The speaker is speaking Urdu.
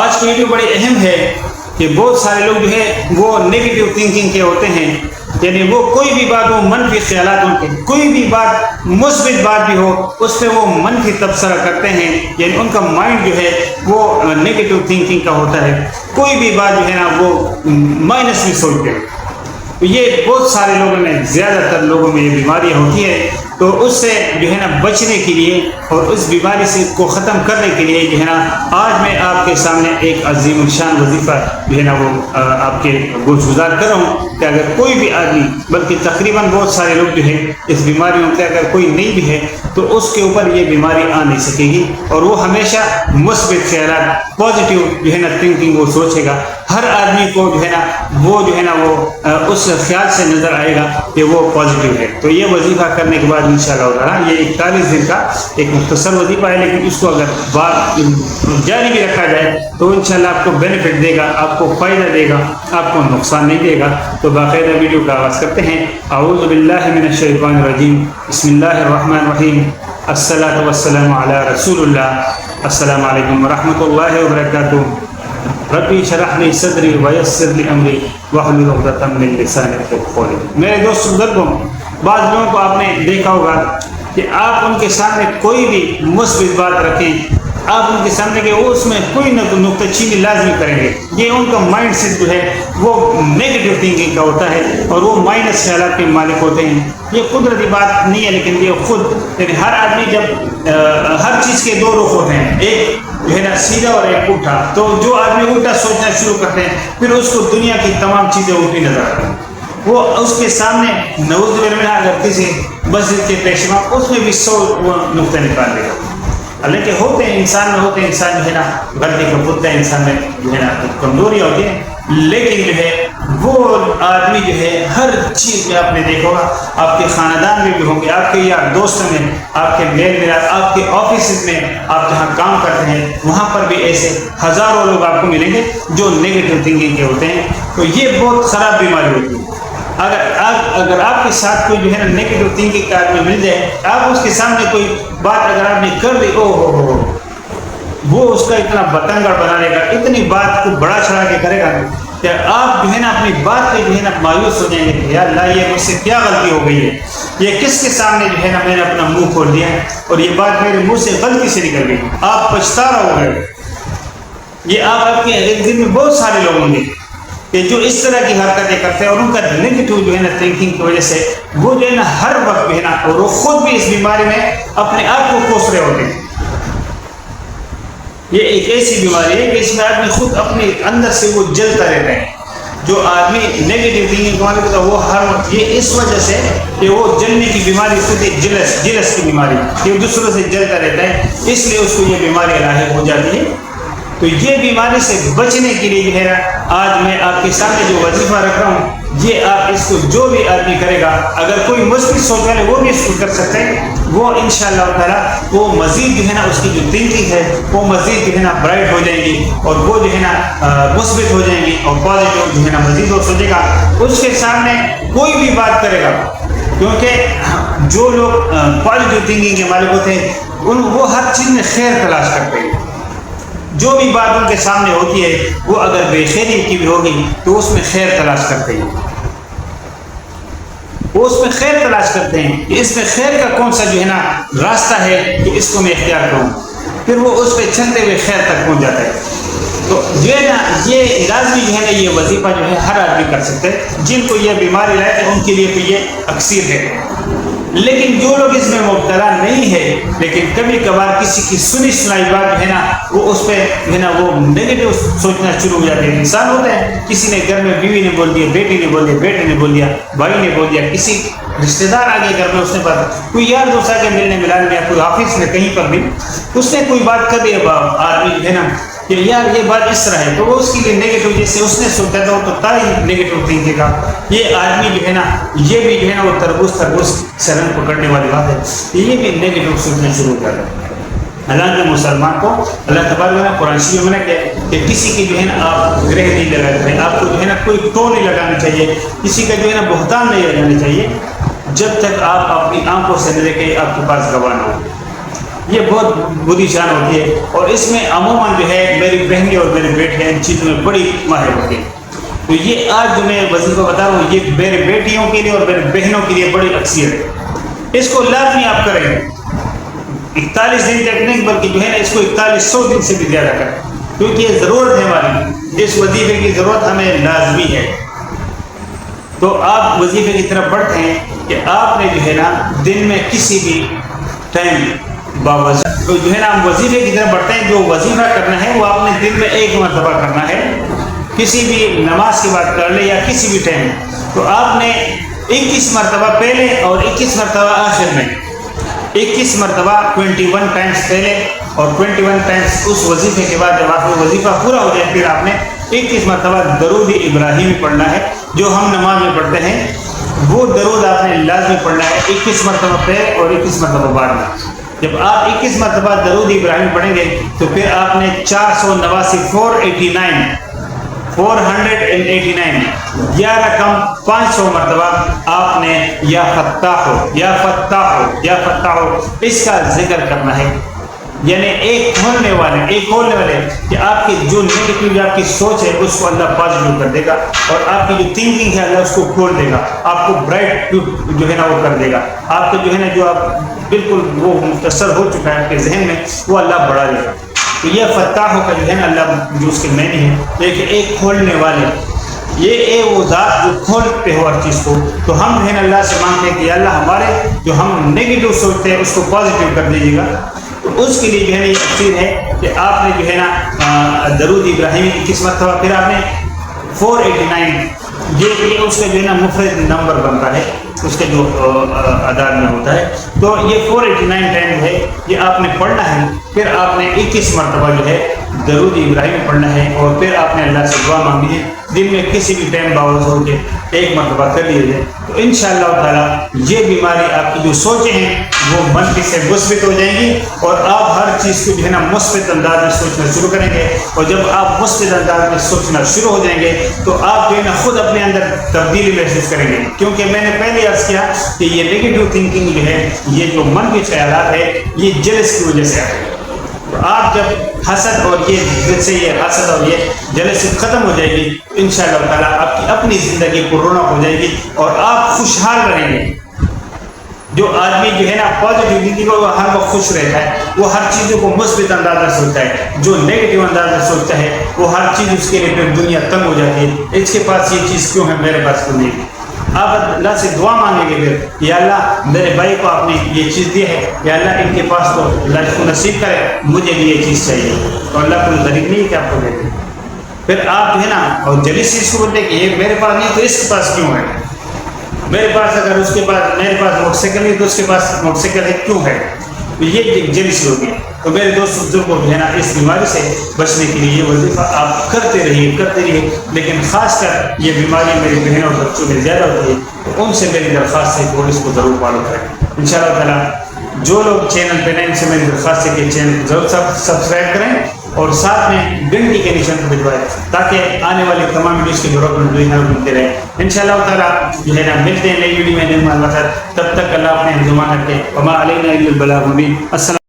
آج کی ویڈیو بڑی اہم ہے کہ بہت سارے لوگ جو ہے وہ نیگیٹو تھنکنگ کے ہوتے ہیں، یعنی وہ کوئی بھی بات، وہ منفی خیالات، ان کے کوئی بھی بات مثبت بات بھی ہو اس پہ وہ منفی تبصرہ کرتے ہیں، یعنی ان کا مائنڈ جو ہے وہ نیگیٹو تھنکنگ کا ہوتا ہے، کوئی بھی بات جو ہے نا وہ مائنس میں سوچتے ہیں۔ یہ بہت سارے لوگوں میں، زیادہ تر لوگوں میں یہ بیماریاں ہوتی ہے، تو اس سے جو ہے نا بچنے کے لیے اور اس بیماری سے کو ختم کرنے کے لیے جو ہے نا آج میں آپ کے سامنے ایک عظیم الشان وظیفہ جو ہے نا وہ آپ کے گزار کر رہا ہوں کہ اگر کوئی بھی آدمی، بلکہ تقریباً بہت سارے لوگ جو ہے اس بیماریوں کے اگر کوئی نہیں بھی ہے تو اس کے اوپر یہ بیماری آ نہیں سکے گی، اور وہ ہمیشہ مثبت خیالات، پازیٹیو جو ہے نا تھنکنگ وہ سوچے گا۔ ہر آدمی کو جو ہے نا وہ اس خیال سے نظر آئے گا کہ وہ پازیٹیو ہے۔ تو یہ وظیفہ کرنے کے بعد انشاءاللہ تعالیٰ، یہ 41 دن کا ایک مختصر وظیفہ ہے، لیکن اس کو اگر بات جاری بھی رکھا جائے تو انشاءاللہ آپ کو بینیفٹ دے گا، آپ کو فائدہ دے گا، آپ کو نقصان نہیں دے گا۔ تو باقاعدہ ویڈیو کا آغاز کرتے ہیں۔ اعوذ باللہ من الشیطان الرجیم، بسم اللہ الرحمن الرحیم، الصلاۃ والسلام علی رسول اللہ۔ السلام علیکم ورحمۃ اللہ وبرکاتہ۔ ربی اشرح لی صدری ویسر لی امری واحلل عقدۃ من لسانی یفقهوا قولی۔ میرے دوست بزرگوں، بعض لوگوں کو آپ نے دیکھا ہوگا کہ آپ ان کے سامنے کوئی بھی مثبت بات رکھیں، آپ ان کے سامنے کہ وہ اس میں کوئی نہ کوئی نکتہ چینی لازمی کریں گے، یہ ان کا مائنڈ سیٹ جو ہے وہ نیگیٹو تھنکنگ کا ہوتا ہے اور وہ مائنس خیالات کے مالک ہوتے ہیں۔ یہ قدرتی بات نہیں ہے، لیکن یہ خود، یعنی ہر آدمی جب ہر چیز کے دو رخ ہوتے ہیں، ایک جو ہے نا سیدھا اور ایک الٹا، تو جو آدمی الٹا سوچنا شروع کرتے ہیں پھر اس کو دنیا کی تمام چیزیں الٹی نظر آتی ہیں۔ وہ اس کے سامنے نعوذ باللہ من اگر کسی مسجد کے پیشوا اس میں بھی 100 نقطے نکال دے گا۔ حالانکہ ہوتے ہیں، انسان میں ہوتے ہیں، انسان جو ہے نا غلطی کا پتہ ہے، انسان میں جو ہے نا کمزوریاں ہوتی ہیں، لیکن جو ہے وہ آدمی جو ہے ہر چیز میں آپ نے دیکھا ہوگا، آپ کے خاندان میں بھی ہوں گے، آپ کے یار دوستوں میں، آپ کے میل ملاپ، آپ کے آفیسز میں، آپ جہاں کام کرتے ہیں وہاں پر بھی ایسے ہزاروں لوگ آپ کو ملیں گے جو نیگیٹو تھنکنگ کے ہوتے ہیں۔ تو یہ بہت خراب بیماری ہوتی ہے۔ اگر آپ کے ساتھ کوئی جو ہے نا نیگیٹو تھنکنگ کا آدمی مل جائے، آپ اس کے سامنے کوئی بات اگر آپ نے کر دی، وہ اس کا اتنا بتنگڑ بنا لے گا، اتنی بات کو بڑا چڑھا کے کرے گا کہ آپ جو ہے نا اپنی بات پہ جو ہے نا مایوس ہو جائیں گے کہ یا اللہ یہ مجھ سے کیا غلطی ہو گئی ہے، یہ کس کے سامنے جو ہے نا میں نے اپنا منہ کھول دیا ہے اور یہ بات میرے منہ سے غلطی سے نکل گئی۔ آپ پچھتا رہو گے۔ یہ آپ کے ایک دن میں بہت سارے لوگ ہوں گے کہ جو اس طرح کی حرکتیں کرتے ہیں اور ان کا نیگیٹو جو ہے نا تھنکنگ کی وجہ سے وہ جو ہے نا ہر وقت جو ہے نا، اور وہ خود بھی اس بیماری میں اپنے آپ کو کوس رہے ہوتے ہیں۔ یہ ایک ایسی بیماری ہے کہ اس میں آدمی خود اپنے اندر سے وہ جلتا رہتا ہے۔ جو آدمی نیگیٹو تھنکنگ کا ہوتا ہے وہ ہر وقت، یہ اس وجہ سے کہ وہ جلنے کی بیماری خود ایک جلس کی بیماری، کہ دوسروں سے جلتا رہتا ہے، اس لیے اس کو یہ بیماری لاحق ہو جاتی ہے۔ تو یہ بیماری سے بچنے کے لیے جو ہے آج میں آپ کے سامنے جو وظیفہ رکھ رہا ہوں، یہ آپ اس کو جو بھی آدمی کرے گا، اگر کوئی مثبت سوچ والے وہ بھی اس کو کر سکتے ہیں، وہ انشاءاللہ تعالیٰ وہ مزید جو ہے نا اس کی جو تھنکنگ ہے وہ مزید جو ہے نا برائٹ ہو جائیں گی اور وہ جو ہے نا مثبت ہو جائیں گی اور پازیٹیو جو ہے نا مزید وہ سوچے گا۔ اس کے سامنے کوئی بھی بات کرے گا، کیونکہ جو لوگ پازیٹیو تھنکنگ کے مالک ہوتے ہیں وہ ہر چیز میں خیر تلاش کرتے ہیں۔ جو بھی بات ان کے سامنے ہوتی ہے وہ اگر بے خیری کی بھی ہوگی تو اس میں خیر تلاش کرتے ہیں، وہ اس میں خیر تلاش کرتے ہیں کہ اس میں خیر کا کون سا جو ہے نا راستہ ہے کہ اس کو میں اختیار کروں، پھر وہ اس پہ چلتے ہوئے خیر تک پہنچ جاتا ہے۔ تو جو ہے نا یہ لازمی جو ہے نا یہ وظیفہ جو ہے ہر آدمی کر سکتے ہیں، جن کو یہ بیماری لائے ان کے لیے تو یہ اکثیر ہے۔ لیکن جو لوگ اس میں مبتلا نہیں ہے لیکن کبھی کبھار کسی کی سنی سنائی بات جو ہے نا وہ اس پہ جو ہے نا وہ نیگیٹو سوچنا شروع ہو جاتے ہیں۔ انسان ہوتے ہیں، کسی نے گھر میں بیوی نے بول دیا، بیٹی نے بول دیا، بیٹے نے بول دیا، بھائی نے بول دیا، کسی رشتہ دار آ گئے گھر میں، اس نے بات، کوئی یار دوست آ کے ملنے ملانے میں، کوئی آفس میں کہیں پر بھی اس نے کوئی بات کر دیا، آدمی جو ہے نا کہ یار یہ بات اس طرح ہے، تو وہ اس کے لیے نیگیٹو جیسے اس نے سوچا تھا تو تا ہی نیگیٹو تھنکنگ کا یہ آدمی جو ہے نا یہ بھی جو ہے نا وہ تربوز سرن پکڑنے والی بات ہے، یہ بھی نیگیٹو سوچنا شروع کر رہا ہے۔ حالانکہ مسلمان کو اللہ تبارک نے قرآن شریف میں کہ کسی کی جو ہے نا آپ گرہ نہیں لگانا چاہیے، آپ کو جو ہے نا کوئی ٹو نہیں لگانا چاہیے، کسی کا جو ہے نا بہتان نہیں لگانا چاہیے جب تک آپ اپنی آنکھوں سے نہ دیکھیں آپ کے پاس گواہ نہ ہو۔ یہ بہت بری شان ہوتی ہے، اور اس میں عموماً جو ہے میری بہنیں اور میرے بیٹے ان چیزوں میں بڑی ماہر ہوتی ہیں۔ تو یہ آج جو میں وظیفہ بتا رہا ہوں یہ میرے بیٹیوں کے لیے اور میرے بہنوں کے لیے بڑی اکثریت ہے۔ اس کو لازمی آپ کریں، 41 دن تک نہیں بلکہ جو ہے نا اس کو 4100 دن سے بھی زیادہ کریں، کیونکہ یہ ضرورت ہے ہماری، اس وظیفے کی ضرورت ہمیں لازمی ہے۔ تو آپ وظیفے کی طرف بڑھتے ہیں کہ آپ نے جو ہے نا دن میں کسی بھی ٹائم تو جو ہے نا ہم وظیفے کی طرف بڑھتے ہیں، جو وظیفہ کرنا ہے وہ آپ نے دن میں 1 مرتبہ کرنا ہے، کسی بھی نماز کی بات کر لے یا کسی بھی ٹائم، تو آپ نے 21 مرتبہ پہلے اور 21 مرتبہ آخر میں، 21 مرتبہ 21 ٹائمز پہلے اور 21 ٹائمز اس وظیفے کے بعد جب آپ کو وظیفہ پورا ہو جائے پھر آپ نے 21 مرتبہ درود ابراہیمی پڑھنا ہے، جو ہم نماز میں پڑھتے ہیں وہ درود آپ نے لازمی پڑھنا ہے 21 مرتبہ پہلے اور 21 مرتبہ بعد میں۔ جب آپ 21 مرتبہ درود ابراہیمی پڑھیں گے تو پھر آپ نے 489 یا رقم 500 مرتبہ آپ نے یا فتاح ہو یا فتاح ہو یا فتاح ہو اس کا ذکر کرنا ہے، یعنی ایک کھولنے والے کہ آپ کی جو نیگیٹو آپ کی سوچ ہے اس کو اللہ پازیٹیو کر دے گا، اور آپ کی جو تھنکنگ ہے اللہ اس کو کھول دے گا، آپ کو برائٹ جو ہے نا وہ کر دے گا، آپ کو جو ہے نا جو آپ بالکل وہ مختصر ہو چکا ہے آپ کے ذہن میں وہ اللہ بڑھا دے گا۔ تو یہ فتاح کا جو ہے نا اللہ جو اس کے معنی ہے لیکن ایک کھولنے والے، یہ وہ ذات جو کھولتے ہو ہر چیز کو، تو ہم جو ہے نا اللہ سے مانگتے ہیں کہ اللہ ہمارے جو ہم نیگیٹو سوچتے ہیں اس کو پازیٹیو کر دیجیے گا۔ تو اس کے لیے جو ہے نا یہ تفسیر ہے کہ آپ نے جو ہے نا درود ابراہیمی 21 مرتبہ، پھر آپ نے 489 یہ اس کا جو ہے نا مفرد نمبر بنتا ہے اس کے جو اعداد میں ہوتا ہے، تو یہ 489 ٹائم ہے یہ آپ نے پڑھنا ہے، پھر آپ نے 21 مرتبہ جو ہے درود ابراہیم پڑھنا ہے، اور پھر آپ نے اللہ سے دعا مانگی ہے دن میں کسی بھی ٹائم باوض ہو کے 1 مرتبہ کر لیے جائے، تو انشاءاللہ تعالیٰ یہ بیماری آپ کی جو سوچیں ہیں وہ منفی سے مثبت ہو جائیں گی، اور آپ ہر چیز کو جو ہے نا مثبت انداز میں سوچنا شروع کریں گے، اور جب آپ مثبت انداز میں سوچنا شروع ہو جائیں گے تو آپ جو ہے نا خود اپنے اندر تبدیلی محسوس کریں گے، کیونکہ میں نے پہلے عرض کیا کہ یہ نیگیٹو تھنکنگ جو ہے، یہ جو منفی خیالات ہے یہ جلس کی وجہ سے آتے ہیں۔ تو آپ جب حسد اور یہ دل سے یہ حسد اور یہ جلسی ختم ہو جائے گی انشاءاللہ تعالیٰ آپ کی اپنی زندگی پر رونق ہو جائے گی اور آپ خوشحال رہیں گے۔ جو آدمی جو ہے نا پازیٹیو زندگی کو وہ ہر وقت خوش رہتا ہے، وہ ہر چیزوں کو مثبت انداز میں سوچتا ہے، جو نیگیٹو انداز میں سوچتا ہے وہ ہر چیز اس کے لیے پھر دنیا تنگ ہو جاتی ہے، اس کے پاس یہ چیز کیوں ہے میرے پاس کیوں نہیں۔ آپ اللہ سے دعا مانگیں گے پھر یا اللہ میرے بھائی کو آپ نے یہ چیز دی ہے، یا اللہ ان کے پاس تو اللہ اس کو نصیب کرے، مجھے بھی یہ چیز چاہیے، تو اللہ کوئی غریب نہیں ہے کہ آپ کو دیتے۔ پھر آپ جو ہے نا اور جلیس چیز کو بولتے کہ یہ میرے پاس نہیں تو اس کے پاس کیوں ہے، میرے پاس اگر اس کے پاس میرے پاس موٹر سائیکل نہیں تو اس کے پاس موٹر سائیکل ہے کیوں ہے، تو یہ جلیسی ہوگی۔ تو میرے دوست بزرگوں جو ہے نا اس بیماری سے بچنے کے لیے یہ وظیفہ آپ کرتے رہیے، لیکن خاص کر یہ بیماری میری بہنوں اور بچوں میں زیادہ ہوتی ہے تو ان سے میری درخواست ہے کہ وہ اس کو ضرور فالو کریں انشاءاللہ تعالیٰ۔ جو لوگ چینل پہ نئے ان سے میری درخواست ہے کہ چینل ضرور سبسکرائب کریں اور ساتھ میں گھنٹی کے نشان کو بجوائیں تاکہ آنے والی تمام ویڈیوز کی ضرورت ملتے رہے انشاءاللہ تعالیٰ۔ جو ہے نا ملتے ہیں نئی ویڈیو میں نئی معلومات، تب تک اللہ اپنے ہم زمان رکھے، وما علینا الا البلاغ المبین۔ السلام